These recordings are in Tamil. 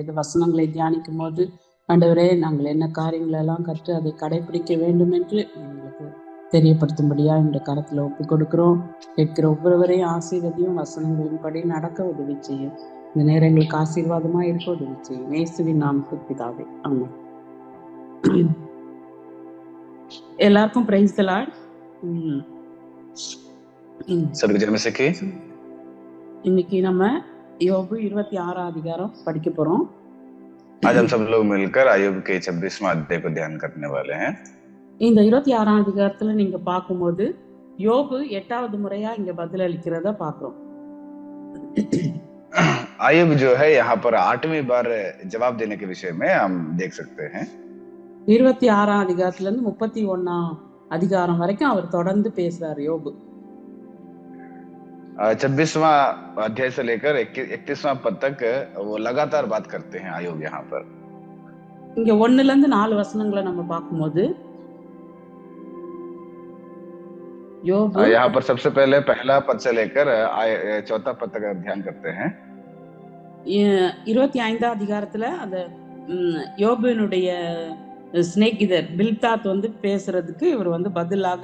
வேத வசனங்களை தியானிக்கும் போது ஆண்டவரே நாங்கள் என்ன காரியங்கள் எல்லாம் கற்று அதை கடைபிடிக்க வேண்டும் என்று எங்களுக்கு தெரியப்படுத்தும்படியா இந்த கரத்துல ஒப்பு கொடுக்கிறோம். கேட்கிற ஒவ்வொருவரையும் ஆசீர்வதியும், வசனங்களின்படி நடக்க உதவி செய்யும். இந்த நேரம் எங்களுக்கு ஆசீர்வாதமா இருக்க உதவி செய்யும். இயேசுவின் நாமத்தில் பிதாவே, ஆமென். எல்லாருக்கும் பிரைஸ் தி லார்ட். இன்னைக்கு நம்ம யோபு 26 அதிகாரம் படிக்க போறோம். आज हम सब लोग मिलकर आयुब के 26वां अध्याय को ध्यान करने वाले हैं. இந்த 26ஆம் அதிகாரத்துல நீங்க பார்க்கும்போது யோபு 8வது முறையா இங்க பதில் அளிக்கிறத பார்க்கிறோம். आयुब जो है यहाँ पर 8वीं बार जवाब देने के विषय में हम देख सकते हैं. 26ஆம் அதிகாரத்துல இருந்து 31ஆம் அதிகாரம் வரைக்கும் அவர் தொடர்ந்து பேசுறார் யோபு. 26वां अध्याय से लेकर 31वां पद तक वो लगातार बात करते हैं आयुब यहाँ पर. இங்க 1ல இருந்து 4 வசனங்களை நம்ம பார்க்கும்போது யோபு यहाँ पर सबसे पहले पहला पद से लेकर चौथा पद तक ध्यान करते हैं. 25ஆம் அதிகாரத்துல அந்த யோபுனுடைய ஸ்நேகிதர் பில்தாத் வந்து பேசுறதுக்கு இவர் வந்து பதிலாக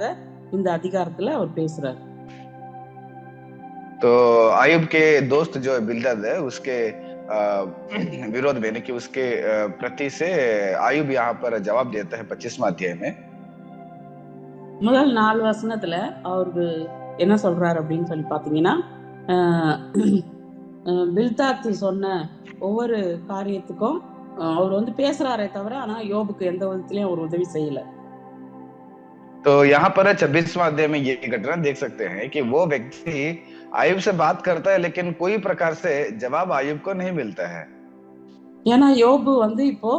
இந்த அதிகாரத்துல அவர் பேசுறார். तो आयुब के दोस्त जो बिल्दद है उसके विरोध में कि उसके प्रति से आयुब यहाँ पर जवाब देता है 25वां अध्याय में. முதல் 4 வசனத்துல அவருக்கு என்ன சொல்றாரு அப்படின்னு சொல்லி பாத்தீங்கன்னா, பில்தாத் சொன்ன ஒவ்வொரு காரியத்துக்கும் அவர் வந்து பேசுறாரே தவிர ஆனா யோபுக்கு எந்த விதத்திலயும் அவர் உதவி செய்யல. तो यहाँ पर 26वां अध्याय में ये घटना देख सकते हैं कि वो व्यक्ति आयुब से बात करता है लेकिन कोई प्रकार से जवाब आयुब को नहीं मिलता है. ஏன்னா யோபு வந்து இப்போ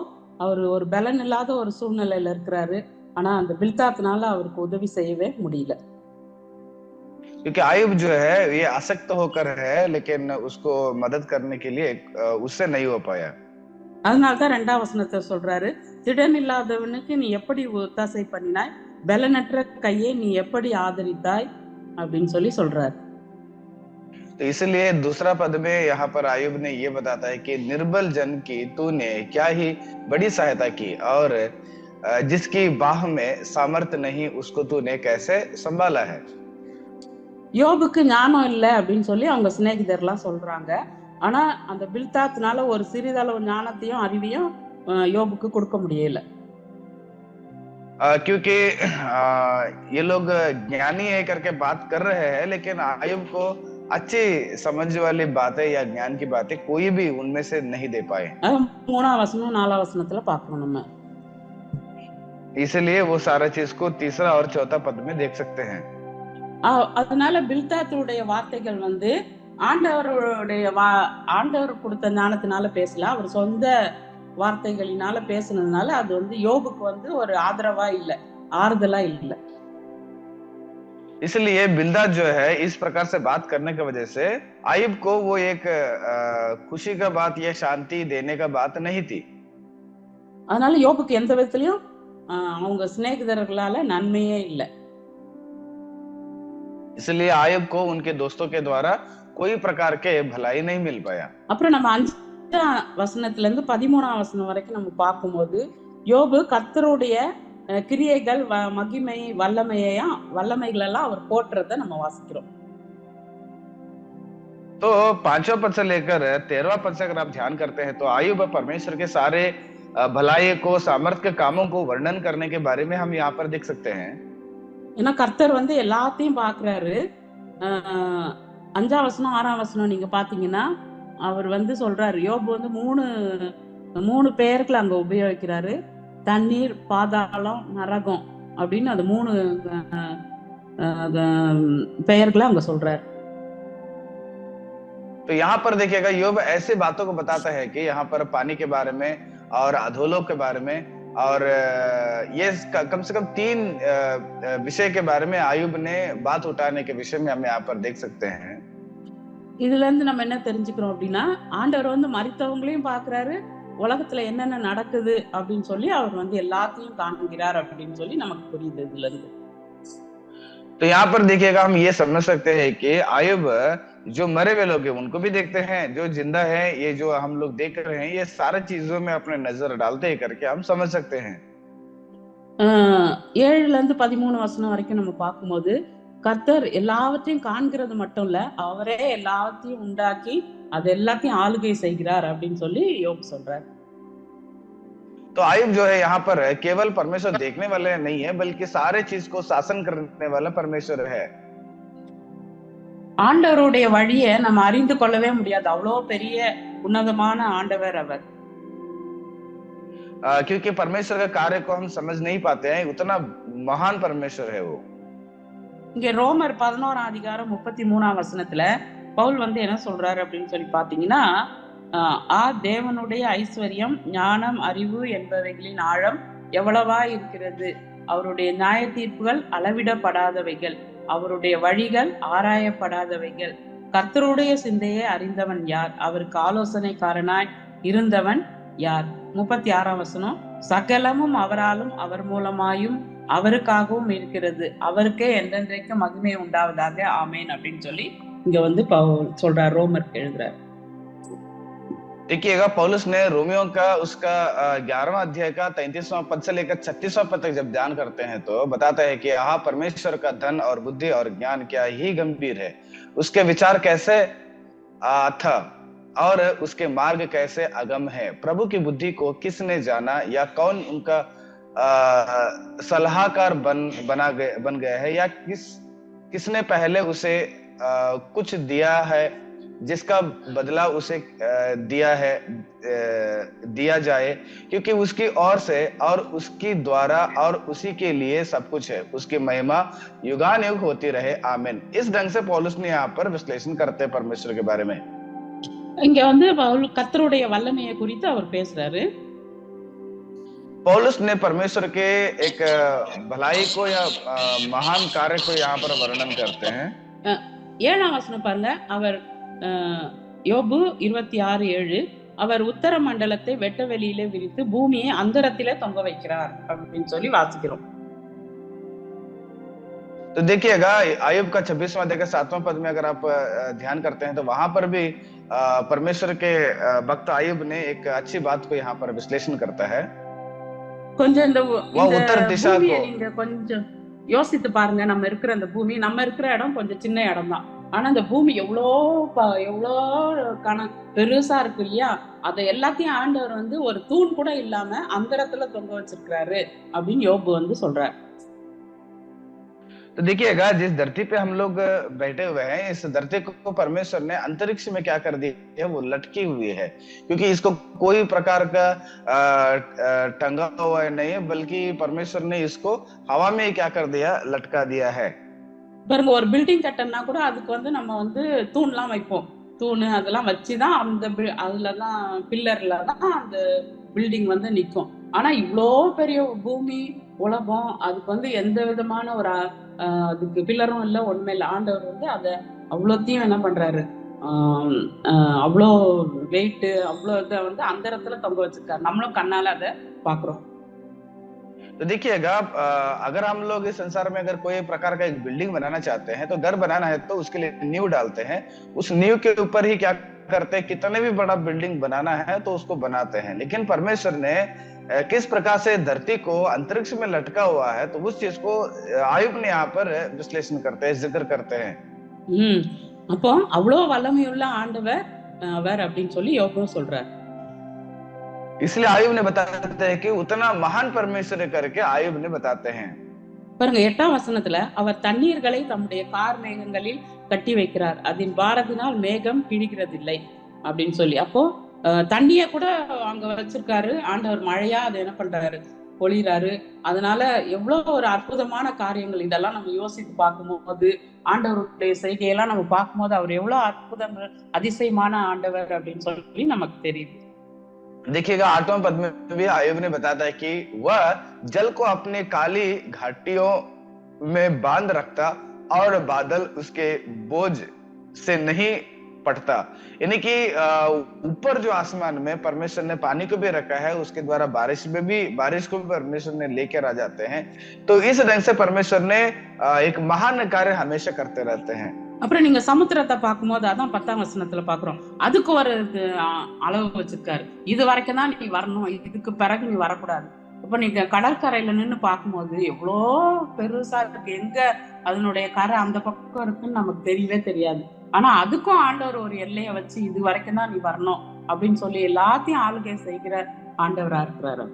அவர் ஒரு பலன் இல்லாத ஒரு சூழ்நிலையில இருக்கிறாரு. ஆனா அந்த பில்தாத்னால அவருக்கு உதவி செய்யவே முடியல. क्योंकि आयुब जो है ये आसक्त होकर है लेकिन उसको मदद करने के लिए उससे नहीं हो पाया. அதனால்தான் 2ஆம் வசனத்தை சொல்றாரு, திடன் இல்லாதவனுக்கு நீ எப்படி ஒத்தாசை பண்ணினாய், பலனற்ற கையை நீ எப்படி ஆதரித்தாய் அப்படின்னு சொல்லி சொல்றாரு. तो इसलिए दूसरा पद में यहाँ पर आयुब ने ये बताता है कि निर्बल जन की तूने क्या ही बड़ी सहायता की और जिसकी बाह में सामर्थ नहीं उसको तूने कैसे संभाला है. யோபுக்கு ஞானம் இல்லை அப்படின்னு சொல்லி அவங்க சிநேகிதர்லாம் சொல்றாங்க. ஆனா அந்த பில்தாத்னால ஒரு சிறிதளவு ஞானத்தையும் அறிவையும் யோபுக்கு கொடுக்க முடியல. क्योंकि ये लोग ज्ञानी है करके बात कर रहे हैं लेकिन आयुब को अच्छी समझ वाली बातें या ज्ञान की बातें कोई भी उनमें से नहीं दे पाए. 3ஆம் வசனம் 4ஆம் வசனத்துல பார்க்கணும் நம்ம. इसलिए वो सारा चीज को तीसरा और चौथा पद में देख सकते हैं. அதனால பில்தாத்துடைய வார்த்தைகள் வந்து ஆண்டவர் கொடுத்த ஞானத்தினால பேசல, அவர் சொந்த வார்த்தைகளினால பேசுனதுனால அது வந்து யோபுக்கு வந்து ஒரு ஆதரவா இல்ல, ஆறுதலா இல்ல. इसलिए बिल्दद जो है इस प्रकार से बात करने की वजह से आयुब को वो एक खुशी का बात या शांति देने का बात नहीं थी. அதனால யோபுக்கு எந்த விதத்திலயும் அவங்க சிநேகிதர்களால நன்மையே இல்லை. इसलिए आयुब को उनके दोस्तों के द्वारा कोई प्रकार के भलाई नहीं मिल पाया. அப்புறம் நம்ம 5ஆம் வசனத்துல இருந்து 13ஆம் வசனம் வரைக்கும் நம்ம பார்க்கும்போது யோபு கர்த்தருடைய கிரியைகள், மகிமை, வல்லமைகள் எல்லாம் அவர் போற்றுறத நம்ம வாசிக்கிறோம். तो 5वां पद से लेकर 13वां पद से अगर आप ध्यान करते हैं तो आयुब परमेश्वर के सारे भलाई को, सामर्थ्य के कामों को वर्णन करने के बारे में हम यहाँ पर देख सकते हैं. ஏன்னா கர்த்தர் வந்து எல்லாத்தையும் பாக்குறாரு. 5ஆம் வசனம் 6ஆம் வசனம் நீங்க பாத்தீங்கன்னா அவர் வந்து சொல்றாரு, யோபு வந்து மூணு பெயர்களை அங்க உபயோகிக்கிறாரு. தண்ணீர், பாதாளம், நரகம் அப்படின்னு அது 3 பெயர்களை அங்க சொல்றாரு. तो यहाँ पर देखिएगा योब ऐसे बातों को बताता है कि यहाँ पर पानी के बारे में और अधोलोक के बारे में और ये कम से कम 3 विषय के बारे में आयुब ने बात उठाने के विषय में हम यहाँ पर देख सकते हैं. இதுல இருந்து நம்ம என்ன தெரிஞ்சுக்கிறோம் அப்படின்னா, ஆண்டவர் வந்து மரித்தவங்களையும் பாக்குறாரு, உலகத்துல என்னென்ன நடக்குது அப்படின்னு சொல்லி அவர் வந்து எல்லாத்தையும் காண்கிறார் அப்படின்னு சொல்லி நமக்கு புரியுது இதுல இருந்து. तो यहाँ पर देखिएगा हम ये समझ सकते हैं कि आयुब जो मरे हुए लोग हैं उनको भी देखते हैं, जो जिंदा है, ये जो हम लोग देख रहे हैं, ये सारे चीजों में अपने नजर डालते ही करके हम समझ सकते हैं। 7-13 வரைக்கும் நம்ம பார்க்கும்போது கர்த்தர் எல்லாவற்றையும் காண்கிறது மட்டும் இல்ல, அவரே எல்லாத்தையும் உண்டாக்கி அது எல்லாத்தையும் ஆளுகை செய்கிறார் அப்படின்னு சொல்லி யோபு சொல்றார். तो आयुब जो है यहाँ पर केवल परमेश्वर देखने वाले नहीं है, बल्कि सारे चीज को शासन करने वाला परमेश्वर है। ஆண்டவருடைய வழியை நம்ம அறிந்து கொள்ளவே முடியாது, அவ்வளோ பெரிய உன்னதமான ஆண்டவர் அவர். क्योंकि परमेश्वर का कार्य को हम समझ नहीं पाते हैं, उतना महान परमेश्वर है वो। இங்க ரோமர் 11:33 பவுல் வந்து என்ன சொல்றாரு அப்படின்னு சொல்லி பாத்தீங்கன்னா, தேவனுடைய ஐஸ்வர்யம், ஞானம், அறிவு என்பவைகளின் ஆழம் எவ்வளவா இருக்கிறது, அவருடைய நியாய தீர்ப்புகள் அளவிடப்படாதவைகள், அவருடைய வழிகள் ஆராயப்படாதவைகள், கர்த்தருடைய சிந்தையை அறிந்தவன் யார், அவருக்கு ஆலோசனைக்காரனாய் இருந்தவன் யார். 36 சகலமும் அவராலும் அவர் மூலமாயும் அவருக்காகவும் இருக்கிறது, அவருக்கே என்றென்றைக்கு மகிமை உண்டாவதாக, ஆமேன் அப்படின்னு சொல்லி இங்க வந்து சொல்றார், ரோமர் எழுதுறார். देखिएगा पौलुस ने रोमियो का उसका 11वां अध्याय का 33वां पद से लेकर 36वां पद तक जब ध्यान करते हैं तो बताता है कि यहाँ परमेश्वर का धन और बुद्धि और ज्ञान क्या ही गंभीर है, उसके विचार कैसे था और उसके मार्ग कैसे अगम है, प्रभु की बुद्धि को किसने जाना, या कौन उनका सलाहकार बन गया है, या किसने पहले उसे कुछ दिया है जिसका बदला उसे दिया जाए, क्योंकि उसकी ओर से और उसकी द्वारा और उसी के लिए सब कुछ है, उसकी महिमा युगानुयुग होती रहे, आमीन। इस ढंग से पौलुस ने यहाँ पर विश्लेषण करते हैं परमेश्वर के बारे में। இங்க வந்து கர்த்தருடைய வல்லமையை குறித்து அவர் பேசுறாரு. पौलुस ने परमेश्वर के एक भलाई को या महान कार्य को यहाँ पर वर्णन करते हैं। 7ஆம் வசனம் பாருங்க, அவர் யோபு 26:7 அவர் உத்தர மண்டலத்தை வெட்ட வெளியிலே விரித்து பூமியை அந்தரத்திலே தொங்க வைக்கிறார் அப்படின்னு சொல்லி வாசிக்கிறோம். तो देखिएगा आयुब का 26वां अध्याय का 7वां पद में अगर आप ध्यान करते हैं तो वहां पर भी परमेश्वर के भक्त आयुब ने एक अच्छी बात को यहाँ पर विश्लेषण करता है। கொஞ்சம் இந்த उत्तर दिशा को நீங்க கொஞ்சம் யோசித்து பாருங்க, நம்ம இருக்கிற அந்த பூமி, நம்ம இருக்கிற இடம் கொஞ்சம் சின்ன இடம் தான், ஆனா அந்த பூமி எவ்வளோ பெருசா இருக்கு இல்லையா, அதை எல்லாத்தையும் ஆண்டவர் வந்து ஒரு தூண் கூட இல்லாம அந்தரத்துல தொங்க வச்சிருக்கிறாரு அப்படின்னு யோபு வந்து சொல்றாரு. तो देखिएगा जिस धरती पे हम लोग बैठे हुए हैं, इस धरती को परमेश्वर ने अंतरिक्ष में क्या कर दी है, वो लटकी हुई है, क्योंकि इसको कोई प्रकार का टंगा हुआ नहीं है, बल्कि परमेश्वर ने इसको हवा में क्या कर दिया, लटका दिया है। பாருங்க, ஒரு பில்டிங் கட்டணும்னா கூட அதுக்கு வந்து நம்ம வந்து தூண்லாம் வைப்போம், தூணு அதெல்லாம் வச்சுதான் அந்த அதுலதான் பில்லர்ல தான் அந்த பில்டிங் வந்து நிற்கும். ஆனா இவ்வளோ பெரிய பூமி உலகம், அதுக்கு வந்து எந்த விதமான ஒரு அதுக்கு பில்லரும் இல்லை, ஒண்ணுமே இல்லை. ஆண்டவர் வந்து அதை அவ்வளோத்தையும் என்ன பண்றாரு, அவ்வளோ வெயிட், அவ்வளோ இதை வந்து அந்த இடத்துல தொங்க வச்சிருக்காரு, நம்மளும் கண்ணால அதை பாக்குறோம். तो देखिएगा अगर हम लोग इस संसार में अगर कोई प्रकार का एक बिल्डिंग बनाना चाहते हैं, तो घर बनाना है तो उसके लिए नींव डालते हैं, उस नींव के ऊपर ही क्या करते हैं, कितने भी बड़ा बिल्डिंग बनाना है तो उसको बनाते हैं। लेकिन परमेश्वर ने किस प्रकार से धरती को अंतरिक्ष में लटका हुआ है, तो उस चीज को आयुब ने यहाँ पर विश्लेषण करते हैं, जिक्र करते हैं। அப்போ அவ்வளோ வல்லமையுள்ள ஆண்டவர் அவர் அப்படின்னு சொல்லி யோபு சொல்றார். इसलिए आयुब ने बताते हैं कि उतना महान परमेश्वर करके आयुब ने बताते हैं। பாருங்க, 8ஆம் வசனத்துல அவர் தண்ணீர்களை தம்முடைய கார் மேகங்களில் கட்டி வைக்கிறார், அதன் பாரத்தினால் மேகம் கிழிக்கிறதில்லை அப்படின்னு சொல்லி. அப்போ தண்ணிய கூட அங்க வச்சிருக்காரு ஆண்டவர், மழையா அதை என்ன பண்றாரு, பொழிறாரு. அதனால எவ்வளவு ஒரு அற்புதமான காரியங்கள், இதெல்லாம் நம்ம யோசித்து பார்க்கும்போது, ஆண்டவருடைய செய்கையெல்லாம் நம்ம பார்க்கும்போது அவர் எவ்வளவு அற்புதம், அதிசயமான ஆண்டவர் அப்படின்னு சொல்லி நமக்கு தெரியுது. देखिएगा 8वां पद में भी आयुब ने बताता है कि वह जल को अपने काली घाटियों में बांध रखता और बादल उसके बोझ से नहीं पड़ता, यानी कि ऊपर जो आसमान में परमेश्वर ने पानी को भी रखा है, उसके द्वारा बारिश को भी परमेश्वर ने लेकर आ जाते हैं। तो इस ढंग से परमेश्वर ने एक महान कार्य हमेशा करते रहते हैं। அப்புறம் நீங்க சமுத்திரத்தை பார்க்கும்போது அதான் 10ஆம் வசனத்துல பாக்குறோம், அதுக்கு ஒரு அளவு வச்சிருக்காரு. இது வரைக்கும் தான் நீ வரணும், இதுக்கு பிறகு நீ வரக்கூடாது. இப்ப நீங்க கடற்கரையில நின்னு பார்க்கும்போது எவ்வளோ பெருசா இருக்கு, எங்க அதனுடைய கரை அந்த பக்கம் இருக்குன்னு நமக்கு தெரியவே தெரியாது. ஆனா அதுக்கும் ஆண்டவர் ஒரு எல்லையை வச்சு இது வரைக்கும் தான் நீ வரணும் அப்படின்னு சொல்லி எல்லாத்தையும் ஆளுகை செய்கிற ஆண்டவரா இருக்கிறாரு.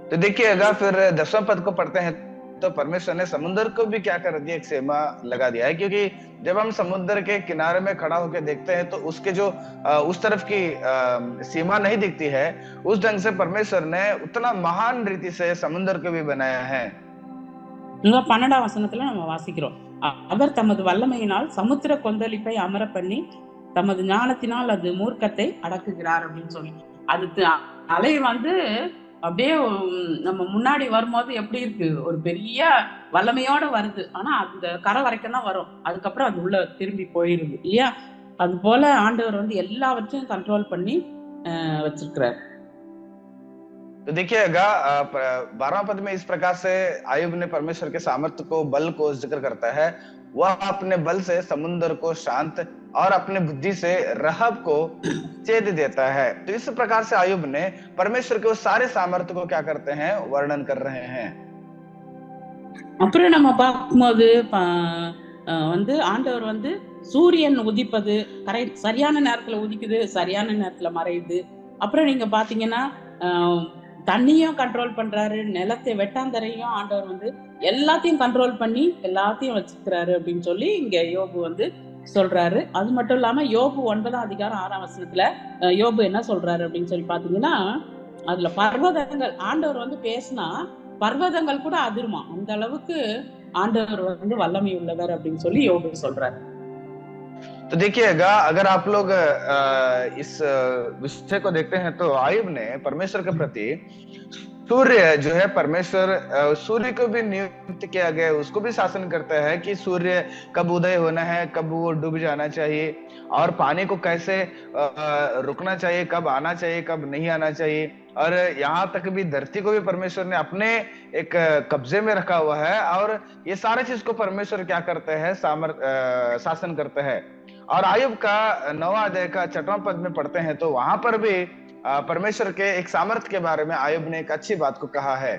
तो देखिएगा फिर 10वां पद को पढ़ते हैं तो परमेश्वर ने समुद्र को भी क्या कर दिया, एक सीमा लगा दिया है, क्योंकि जब हम समुद्र के किनारे में खड़ा होकर देखते हैं तो उसके जो उस तरफ की सीमा नहीं दिखती है, उस ढंग से परमेश्वर ने उतना महान रीति से समुद्र को भी बनाया है। 12ஆம் வசனத்துல நம்ம வாசிக்கிறோம், அவர் தமது வல்லமையினால் சமுத்திர கொந்தளிப்பை அமர பண்ணி தமது ஞானத்தினால் அது மூர்க்கத்தை அடக்குகிறார் அப்படின்னு சொல்லி. அது அலை வந்து அப்படியே நம்ம முன்னாடி வரும்போது எப்படி இருக்கு, ஒரு பெரிய வல்லமையோட வருது, ஆனா அந்த கரை வரைக்கும் தான் வரும், அதுக்கப்புறம் அது உள்ள திரும்பி போயிருது இல்லையா. அது போல ஆண்டவர் வந்து எல்லாவற்றையும் கண்ட்ரோல் பண்ணி வச்சிருக்கிறார். तो देखिएगा 12वां पद में इस प्रकार से आयुब ने परमेश्वर के सामर्थ्य को, बल को जिक्र करता है। वह अपने बल से समुद्र को शांत और अपने बुद्धि से रहब को छेद देता है। तो इस प्रकार से आयुब ने परमेश्वर के उस सारे सामर्थ्य को क्या करते हैं, वर्णन कर रहे हैं। அப்புறம் நம்ம பார்க்கும்போது வந்து ஆண்டவர் வந்து சூரியன் உதிப்பது சரியான நேரத்துல உதிக்குது, சரியான நேரத்துல மறையுது. அப்புறம் நீங்க பாத்தீங்கன்னா தண்ணியும் கண்ட்ரோல் பண்றாரு, நிலத்தை வெட்டாந்தரையும் ஆண்டவர் வந்து எல்லாத்தையும் கண்ட்ரோல் பண்ணி எல்லாத்தையும் வச்சுக்கிறாரு அப்படின்னு சொல்லி இங்க யோபு வந்து சொல்றாரு. அது மட்டும் இல்லாம யோபு 9ஆம் அதிகாரம் 6ஆம் வசனத்துல யோபு என்ன சொல்றாரு அப்படின்னு சொல்லி பாத்தீங்கன்னா, அதுல பர்வதங்கள் ஆண்டவர் வந்து பேசினா பர்வதங்கள் கூட அதிருமா, அந்த அளவுக்கு ஆண்டவர் வந்து வல்லமை உள்ளவர் அப்படின்னு சொல்லி யோபு சொல்றாரு. तो देखिएगा अगर आप लोग इस विषय को देखते हैं तो आयुब ने परमेश्वर के प्रति सूर्य जो है, परमेश्वर सूर्य को भी नियुक्त किया गया, उसको भी शासन करता है कि सूर्य कब उदय होना है, कब वो डूब जाना चाहिए, और पानी को कैसे रुकना चाहिए, कब आना चाहिए, कब नहीं आना चाहिए। और यहाँ तक भी धरती को भी परमेश्वर ने अपने एक कब्जे में रखा हुआ है, और ये सारे चीज को परमेश्वर क्या करते हैं, शासन करते हैं। और आयुब का 9वां अध्याय का 6वां पद में पढ़ते हैं तो वहां पर भी परमेश्वर के एक सामर्थ्य के बारे में आयुब ने एक अच्छी बात को कहा है।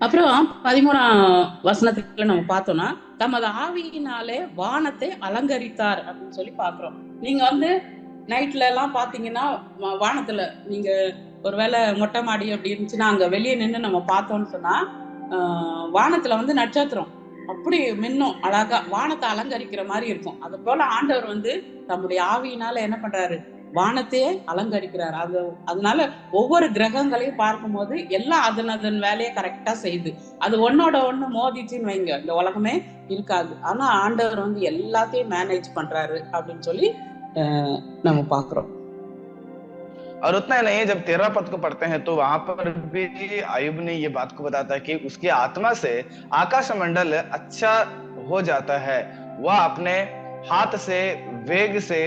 அப்புறம் 13ஆம் வசனத்துல நம்ம பார்த்தோம்னா, தமது ஆவியினாலே வானத்தை அலங்கரித்தார் அப்படின்னு சொல்லி பாக்குறோம். நீங்க வந்து நைட்ல எல்லாம் பாத்தீங்கன்னா வானத்துல நீங்க ஒருவேளை மொட்டை மாடி அப்படி இருந்துச்சுன்னா அங்க வெளியே நின்று நம்ம பார்த்தோம்னு சொன்னா வானத்துல வந்து நட்சத்திரம் அப்படி மின்னும், அழகா வானத்தை அலங்கரிக்கிற மாதிரி இருக்கும். அது போல ஆண்டவர் வந்து தம்முடைய ஆவியினால என்ன பண்றாரு, வானத்தையே அலங்கரிக்கிறார். அதனால ஒவ்வொரு கிரகங்களையும் பார்க்கும்போது எல்லாம் அதன் வேலையை கரெக்டா செய்யுது. அது ஒன்னோட ஒண்ணு மோதிச்சுன்னு வைங்க, இந்த உலகமே இருக்காது. ஆனா ஆண்டவர் வந்து எல்லாத்தையும் மேனேஜ் பண்றாரு அப்படின்னு சொல்லி நம்ம பாக்குறோம். और उतना ही नहीं है, जब 13 पद को पढ़ते हैं तो वहां पर भी आयुब ने ये बात को बताता है कि उसकी आत्मा से आकाश मंडल अच्छा हो जाता है। वह अपने हाथ से वेग से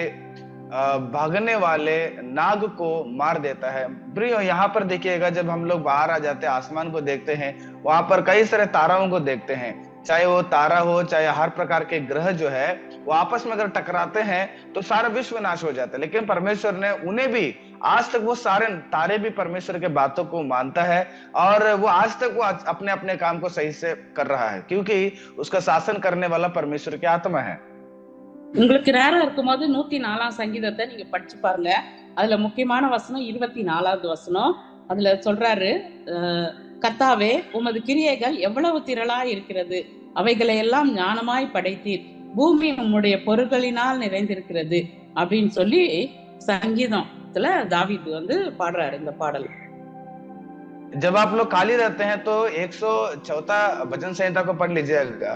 भागने वाले नाग को मार देता है। प्रियो, यहाँ पर देखिएगा जब हम लोग बाहर आ जाते हैं, आसमान को देखते हैं, वहां पर कई सारे ताराओं को देखते हैं, चाहे वो तारा हो, चाहे हर प्रकार के ग्रह जो है वो आपस में अगर टकराते हैं तो सारा विश्व नाश हो जाता है। लेकिन परमेश्वर ने उन्हें भी आज तक, वो सारे तारे भी परमेश्वर के बातों को मानता है, और वो आज तक वो अपने अपने काम को सही से कर रहा है, क्योंकि उसका शासन करने वाला परमेश्वर की आत्मा है। உங்களுக்கு நேரம் இருக்கும்போது 104ஆம் சங்கீதத்தை நீங்க படிச்சு பாருங்க. அதுல முக்கியமான வசனம் 24வது வசனம். அதுல சொல்றாரு, கர்த்தாவே உமது கிரியைகள் எவ்வளவு திரளா இருக்கிறது, அவைகளை எல்லாம் ஞானமாய் படைத்தீர், பூமி உம்முடைய பொருட்களினால் நிறைந்திருக்கிறது அப்படின்னு சொல்லி சங்கீதத்துல தாவீது வந்து பாடுறாரு இந்த பாடல். जब आप लोग खाली रहते हैं तो 104 भजन संहिता को पढ़ लीजिएगा,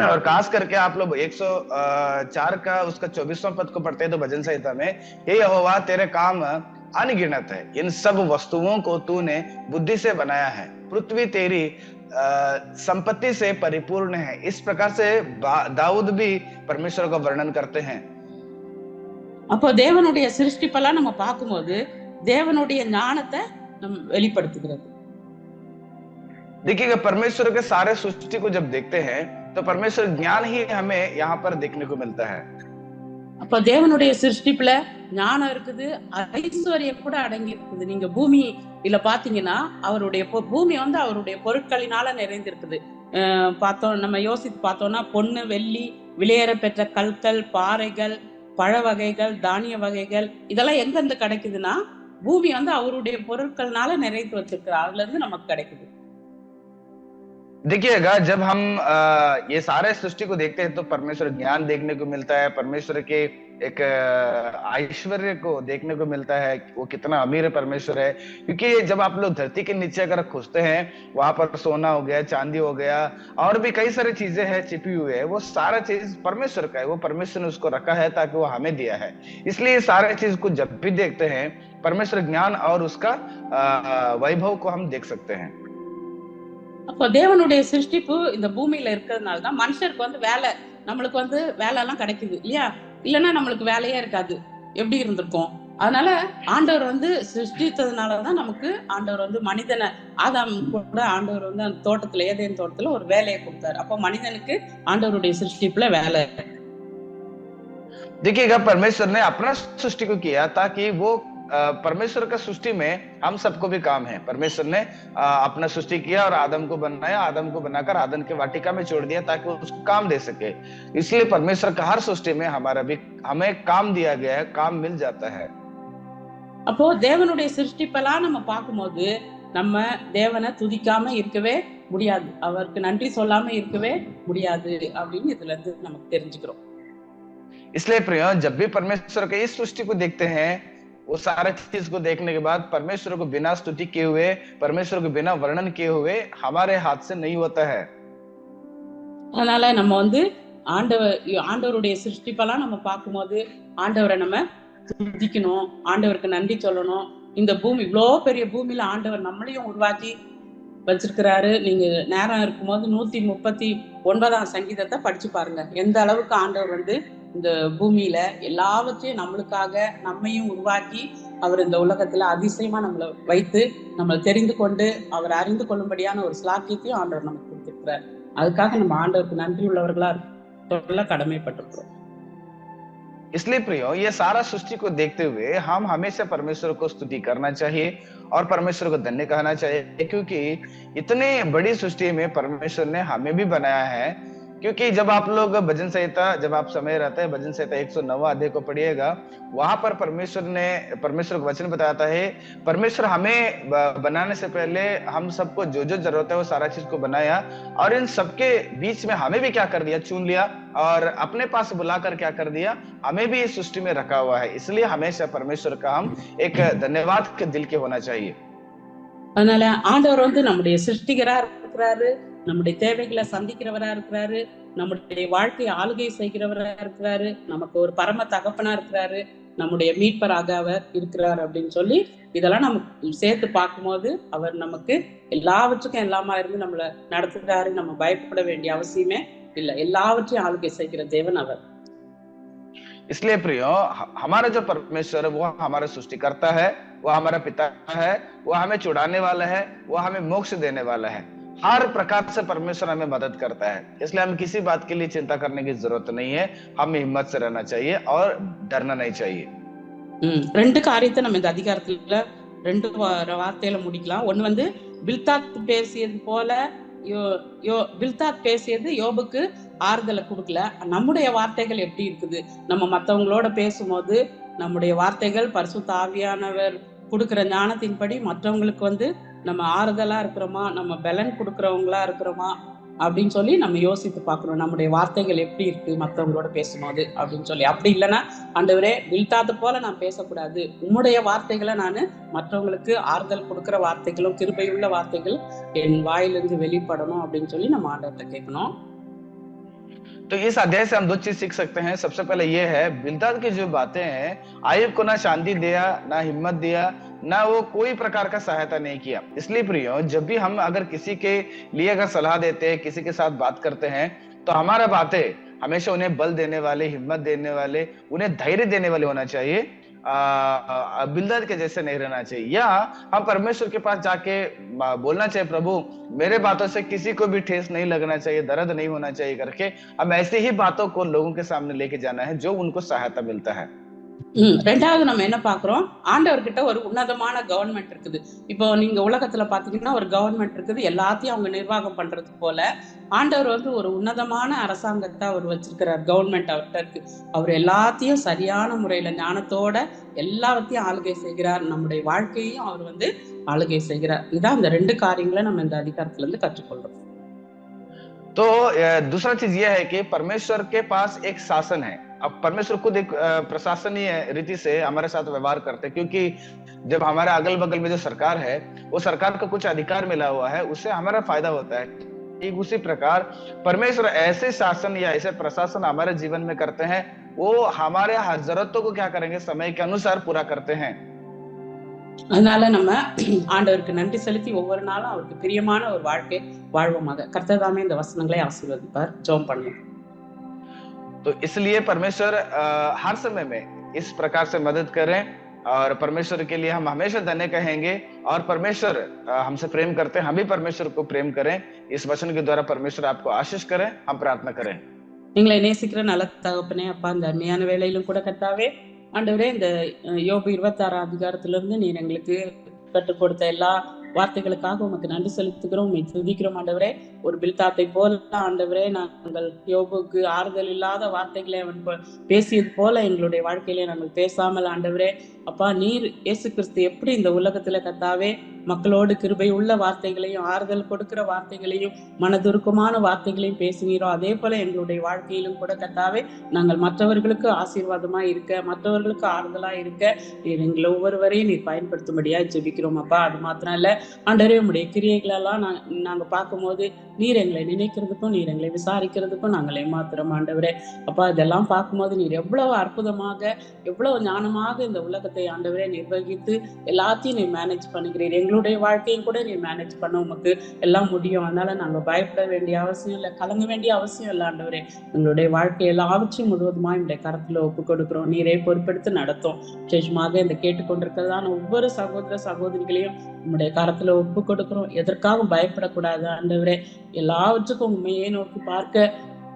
और खास करके आप लोग 104 का उसका 24वां पद को पढ़ते हैं तो भजन संहिता में, हे यहोवा तेरे काम अनगिनत है, इन सब वस्तुओं को तूने बुद्धि से बनाया है, पृथ्वी तेरी संपत्ति से परिपूर्ण है। इस प्रकार से दाऊद भी परमेश्वर का वर्णन करते हैं। அப்போ தேவனுடைய சிருஷ்டிப்பெல்லாம் நம்ம பார்க்கும்போது தேவனுடைய ஞானத்தை வெளிப்படுத்துகிறது. देखिएगा, परमेश्वर के सारे सृष्टि को जब देखते हैं तो परमेश्वर ज्ञान ही हमें यहाँ पर देखने को मिलता है। அப்ப தேவனுடைய சிருஷ்டிப்புல ஞானம் இருக்குது, ஐஸ்வர்யம் கூட அடங்கி இருக்குது. நீங்க பூமி இல்ல பாத்தீங்கன்னா அவருடைய பூமி வந்து அவருடைய பொருட்களினால நிறைந்திருக்குது. பார்த்தோம், நம்ம யோசித்து பார்த்தோம்னா பொண்ணு, வெள்ளி, விலையேற பெற்ற கற்கள், பாறைகள், பழ வகைகள், தானிய வகைகள் இதெல்லாம் எங்க இருந்து கிடைக்குதுன்னா பூமி வந்து அவருடைய பொருட்கள்னால நிறைத்து வச்சிருக்கிறார். அதுல இருந்து நமக்கு கிடைக்குது. देखिएगा, जब हम ये सारे सृष्टि को देखते हैं तो परमेश्वर ज्ञान देखने को मिलता है, परमेश्वर के एक ऐश्वर्य को देखने को मिलता है, वो कितना अमीर परमेश्वर है। क्योंकि जब आप लोग धरती के नीचे अगर खोजते हैं, वहां पर सोना हो गया, चांदी हो गया, और भी कई सारी चीजें हैं छिपी हुई है, वो सारा चीज परमेश्वर का है, वो परमेश्वर ने उसको रखा है ताकि वो हमें दिया है। इसलिए सारे चीज को जब भी देखते हैं, परमेश्वर ज्ञान और उसका वैभव को हम देख सकते हैं। அப்போ தேவனுடைய சிருஷ்டிப்பு இந்த பூமியில இருக்கிறதுனால தான் மனுஷருக்கு வந்து வேலை, நம்மளுக்கு வந்து வேலை எல்லாம் கிடைக்குது இல்லையா? இல்லைன்னா நம்மளுக்கு வேலையே இருக்காது, எப்படி இருந்திருக்கும்? அதனால ஆண்டவர் வந்து சிருஷ்டித்ததுனாலதான் நமக்கு ஆண்டவர் வந்து மனிதனை, ஆதாம் கூட ஆண்டவர் வந்து அந்த தோட்டத்துல, ஏதேன் தோட்டத்துல ஒரு வேலையை கொடுத்தாரு. அப்போ மனிதனுக்கு ஆண்டவருடைய சிருஷ்டிப்புல வேலை. देखिएगा, परमेश्वर ने अपना सृष्टि को किया ताकि वो परमेश्वर का सृष्टि में हम सबको भी काम है। परमेश्वर ने अपना सृष्टि किया और आदम को बनाया, आदम को बनाकर आदम के वाटिका में छोड़ दिया ताकि वो उसको काम दे सके। इसलिए परमेश्वर का हर सृष्टि में हमारा भी हमें काम दिया गया है, काम मिल जाता है। அப்போ தேவனுடைய சிருஷ்டிப்பெல்லாம் நம்ம பார்க்கும்போது நம்ம தேவனை துதிக்காம இருக்கவே முடியாது, அவருக்கு நன்றி சொல்லாம இருக்கவே முடியாது அப்படின்னு இதுல இருந்து நமக்கு தெரிஞ்சுக்கிறோம். इसलिए प्रियो, जब भी परमेश्वर के इस सृष्टि को देखते हैं, वो सारे चीज को देखने के बाद परमेश्वर को बिना स्तुति किए हुए, परमेश्वर को बिना वर्णन किए हुए हमारे हाथ से नहीं होता है। அதனால நம்ம வந்து ஆண்டவருடைய சிருஷ்டிப்பெல்லாம் நம்ம பார்க்கும்போது ஆண்டவரை நம்ம துதிக்கணும், ஆண்டவருக்கு நன்றி சொல்லணும். இந்த பூமி, இவ்வளோ பெரிய பூமியில ஆண்டவர் நம்மளையும் உருவாக்கி வச்சிருக்கிறாரு. நீங்க நேரம் இருக்கும்போது 139 சங்கீதத்தை படிச்சு பாருங்க. எந்த அளவுக்கு ஆண்டவர் வந்து இந்த பூமியில எல்லாவற்றையும் நம்மளுக்காக நம்மையும் உருவாக்கி அவர் இந்த உலகத்துல அதிசயமா நம்மளை வைத்து நம்மளை தெரிந்து கொண்டு அவர் அறிந்து கொள்ளும்படியான ஒரு ஸ்லாக்கியத்தையும் ஆண்டவர் நமக்கு கொடுத்திருக்கிறார். அதுக்காக நம்ம ஆண்டவருக்கு நன்றி உள்ளவர்களா சொல்ல கடமைப்பட்டிருக்கிறோம். इसलिए प्रियो, ये सारा सृष्टि को देखते हुए हम हमेशा परमेश्वर को स्तुति करना चाहिए और परमेश्वर को धन्य कहना चाहिए, क्योंकि इतने बड़ी सृष्टि में परमेश्वर ने हमें भी बनाया है। क्योंकि जब आप लोग भजन संहिता, जब आप समय रहते हैं भजन संहिता 109 अध्याय को पढ़िएगा, वहां पर परमेश्वर का वचन बताता है, परमेश्वर हमें बनाने से पहले हम सबको जो जो जरूरत है वो सारा चीज को बनाया, और इन सबके बीच में हमें भी क्या कर दिया, चुन लिया और अपने पास बुलाकर क्या कर दिया, हमें भी इस सृष्टि में रखा हुआ है। इसलिए हमेशा परमेश्वर का हम एक धन्यवाद के दिल के होना चाहिए। அதனால ஆண்டவர் வந்து நம்முடைய சிருஷ்டிகரா இருக்கிறாரு, நம்முடைய தேவைகளை சந்திக்கிறவரா இருக்கிறாரு, நம்முடைய வாழ்க்கையை ஆளுகை செய்கிறவரா இருக்கிறாரு, நமக்கு ஒரு பரம தகப்பனா இருக்கிறாரு, நம்முடைய மீட்பராக அவர் இருக்கிறார் அப்படின்னு சொல்லி இதெல்லாம் நம்ம சேர்த்து பார்க்கும்போது அவர் நமக்கு எல்லாவற்றுக்கும் எல்லாமா இருந்து நம்மளை நடத்துகிறாரு. நம்ம பயப்பட வேண்டிய அவசியமே இல்லை, எல்லாவற்றையும் ஆளுகை செய்கிற தேவன் அவர். इसलिए प्रियो, हमारा जो परमेश्वर है वो हमारा सृष्टिकर्ता है, वो हमारा पिता है, वो हमें छुड़ाने वाला है, वो हमें मोक्ष देने वाला है। हर प्रकार से परमेश्वर हमें मदद करता है। इसलिए हमें किसी बात के लिए चिंता करने की जरूरत नहीं है, हमें हिम्मत से रहना चाहिए और डरना नहीं चाहिए। ரெண்டு காரியத்தை நம்ம இந்த அதிகாரத்துல ரெண்டு வார்த்தையில முடிக்கலாம். ஒண்ணு வந்து பில்தாத் பேசியது போல, பில்தாத் பேசியது யோபுக்கு ஆறுதலை கொடுக்கல. நம்முடைய வார்த்தைகள் எப்படி இருக்குது, நம்ம மற்றவங்களோட பேசும்போது நம்முடைய வார்த்தைகள் பரிசுத்த ஆவியானவர் கொடுக்கிற ஞானத்தின்படி மற்றவங்களுக்கு வந்து நம்ம ஆறுதலா இருக்கிறோமா, நம்ம பலன் கொடுக்கறவங்களா இருக்கிறோமா அப்படின்னு சொல்லி நம்ம யோசித்து பார்க்கணும். நம்முடைய வார்த்தைகள் எப்படி இருக்கு மற்றவங்களோட பேசும்போது அப்படின்னு சொல்லி. அப்படி இல்லைன்னா ஆண்டவரே பில்தாத் போல நான் பேசக்கூடாது, உம்முடைய வார்த்தைகளை நான் மற்றவங்களுக்கு ஆறுதல் கொடுக்கிற வார்த்தைகளும் கிருபையுள்ள வார்த்தைகள் என் வாயிலிருந்து வெளிப்படணும் அப்படின்னு சொல்லி நம்ம ஆண்டவர்கிட்ட கேட்கணும். तो इस अध्याय से हम दो चीज सीख सकते हैं। सबसे पहले ये है, बिल्दाद की जो बातें हैं, आयुब को ना शांति दिया, ना हिम्मत दिया, ना वो कोई प्रकार का सहायता नहीं किया। इसलिए प्रियो, जब भी हम अगर किसी के लिए अगर सलाह देते हैं, किसी के साथ बात करते हैं, तो हमारा बातें हमेशा उन्हें बल देने वाले, हिम्मत देने वाले, उन्हें धैर्य देने वाले होना चाहिए। बिल्दद के जैसे नहीं रहना चाहिए, या हम परमेश्वर के पास जाके बोलना चाहिए, प्रभु मेरे बातों से किसी को भी ठेस नहीं लगना चाहिए, दर्द नहीं होना चाहिए करके हम ऐसी ही बातों को लोगों के सामने लेके जाना है जो उनको सहायता मिलता है। ரெண்டாவது நம்ம என்ன பாக்குறோம், ஆண்டவர்கிட்ட ஒரு உன்னதமான கவர்மெண்ட் இருக்குது. இப்போ நீங்க உலகத்துல பாத்தீங்கன்னா ஒரு கவர்மெண்ட் இருக்குது, எல்லாத்தையும் அவங்க நிர்வாகம் பண்றது போல ஆண்டவர் வந்து ஒரு உன்னதமான அரசாங்கத்தை அவர் வச்சிருக்கிறார். கவர்மெண்ட் அவர்கிட்ட இருக்கு. அவர் எல்லாத்தையும் சரியான முறையில ஞானத்தோட எல்லாத்தையும் ஆளுகை செய்கிறார். நம்முடைய வாழ்க்கையையும் அவர் வந்து ஆளுகை செய்கிறார். இதான் இந்த 2 காரியங்களை நம்ம இந்த அதிகாரத்துல இருந்து கற்றுக்கொள்றோம். तो दूसरा चीज यह है कि परमेश्वर के पास एक शासन है। अब परमेश्वर खुद एक प्रशासनीय रीति से हमारे साथ व्यवहार करते हैं, क्योंकि जब हमारे अगल बगल में जो सरकार है वो सरकार को कुछ अधिकार मिला हुआ है, उससे हमारा फायदा होता है। ठीक उसी प्रकार परमेश्वर ऐसे शासन या ऐसे प्रशासन हमारे जीवन में करते हैं, वो हमारे हर जरूरतों को क्या करेंगे, समय के अनुसार पूरा करते हैं। அதனால நம்ம ஆண்டவருக்கு நன்றி செலுத்தி ஒவ்வொரு நாளும் அவருக்கு பிரியமான ஒரு வாழ்க்கை வாழ்வோமாக. கர்த்தர் தாமே இந்த வசனங்களை ஆசீர்வதிப்பார். ஜெபம் பண்ணுவோம். तो इसलिए परमेश्वर हर समय में इस प्रकार से मदद करें, और परमेश्वर के लिए हम हमेशा धन्य कहेंगे, और परमेश्वर हमसे प्रेम करते हैं, हम भी परमेश्वर को प्रेम करें। इस वचन के द्वारा परमेश्वर आपको आशीष करें। हम प्रार्थना करें। எங்களை நேசிக்கிற நல்ல தகப்பனே, அப்பா இந்த அருமையான வேளையிலும் கூட கர்த்தாவே ஆண்டவரே, இந்த யோபு 26 அதிகாரத்திலிருந்து நீர் எங்களுக்கு கற்றுக் கொடுத்த எல்லா வார்த்தைகளுக்காக உமக்கு நன்றி செலுத்துகிறோம், உம்மை துதிக்கிறோம் ஆண்டவரே. ஒரு பில்தாத்தை போல ஆண்டவரே, நாங்கள் யோபுக்கு ஆறுதல் இல்லாத வார்த்தைகளை அவன் பேசியது போல எங்களுடைய வாழ்க்கையிலே நாங்கள் பேசாமல் ஆண்டவரே, அப்பா நீர் இயேசு கிறிஸ்து எப்படி இந்த உலகத்துல கர்த்தாவே மக்களோடு கிருபை உள்ள வார்த்தைகளையும் ஆறுதல் கொடுக்கிற வார்த்தைகளையும் மனதுருக்கமான வார்த்தைகளையும் பேசினீரோ, அதே போல எங்களுடைய வாழ்க்கையிலும் கூட கர்த்தாவே நாங்கள் மற்றவர்களுக்கு ஆசீர்வாதமா இருக்க, மற்றவர்களுக்கு ஆறுதலா இருக்க நீர் எங்களை ஒவ்வொருவரையும் நீர் பயன்படுத்தும்படியா ஜெபிக்கிறோம் அப்பா. அது மாத்திரம் இல்ல ஆண்டவரே, உம்முடைய கிரியைகளெல்லாம் நாங்க பார்க்கும்போது நீர் எங்களை நினைக்கிறதுக்கும் நீர் எங்களை விசாரிக்கிறதுக்கும் நாங்கள் ஏமாத்துறோம் ஆண்டவரே. அப்பா இதெல்லாம் பார்க்கும்போது நீர் எவ்வளவு அற்புதமாக எவ்வளவு ஞானமாக இந்த உலகத்தை ஆண்டவரே நிர்வகித்து எல்லாத்தையும் நீர் மேனேஜ் பண்ணுகிறீர். எங்களுடைய வாழ்க்கையும் கூட நீர் மேனேஜ் பண்ண உமக்கு எல்லாம் முடியும். அதனால நாங்க பயப்பட வேண்டிய அவசியம் இல்லை, கலங்க வேண்டிய அவசியம் இல்லை ஆண்டவரே. எங்களுடைய வாழ்க்கை எல்லாவற்றையும் முழுவதுமா இந்த கரத்துல ஒப்பு கொடுக்கிறோம். நீரே பொறுப்பெடுத்து நடத்தும். விசேஷமாக இந்த கேட்டுக்கொண்டிருக்கிறதான ஒவ்வொரு சகோதர சகோதரிகளையும் உங்களுடைய கரத்துல ஒப்பு கொடுக்கிறோம். எதற்காக பயப்படக்கூடாது ஆண்டவரே. எல்லாவற்றுக்கும் உண்மையை நோக்கி பார்க்க,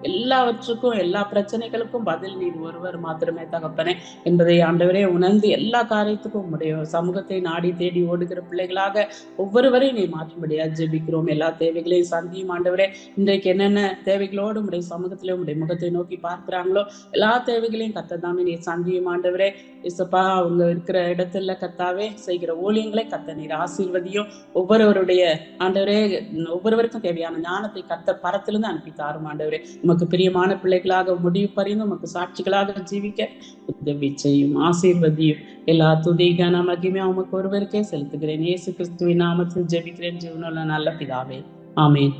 எல்லாவற்றுக்கும் எல்லா பிரச்சனைகளுக்கும் பதில் நீர் ஒருவர் மாத்திரமே தகப்பனே என்பதை ஆண்டவரே உணர்ந்து எல்லா காரியத்துக்கும் உம்முடைய சமூகத்தை நாடி தேடி ஓடுகிற பிள்ளைகளாக ஒவ்வொருவரையும் நீ மாற்றும்படியா ஜெபிக்கிறோம். எல்லா தேவைகளையும் சந்தியும் ஆண்டவரே. இன்றைக்கு என்னென்ன தேவைகளோடு உம்முடைய சமூகத்திலே உம்முடைய முகத்தை நோக்கி பார்க்கிறாங்களோ எல்லா தேவைகளையும் கர்த்ததாமே நீர் சந்தியும் ஆண்டவரே. இசப்பா அவங்க இருக்கிற இடத்துல கர்த்தாவே செய்கிற ஊழியங்களை கர்த்த நீர் ஆசீர்வதியும். ஒவ்வொருவருடைய ஆண்டவரே ஒவ்வொருவருக்கும் தேவையான ஞானத்தை கர்த்தர் பரத்திலிருந்து அனுப்பி தாரும் ஆண்டவரே. உமக்கு பிரியமான பிள்ளைகளாக முடிவு பறிந்து உமக்கு சாட்சிகளாக ஜீவிக்க உதவி செய்யும், ஆசீர்வதியும். எல்லா துதி கன மகிமையா உமக்கு ஒருவருக்கே செலுத்துகிறேன். இயேசு கிறிஸ்துவின் நாமத்தில் ஜெபிக்கிறேன் ஜீவனுள்ள நல்ல பிதாவே, ஆமென்.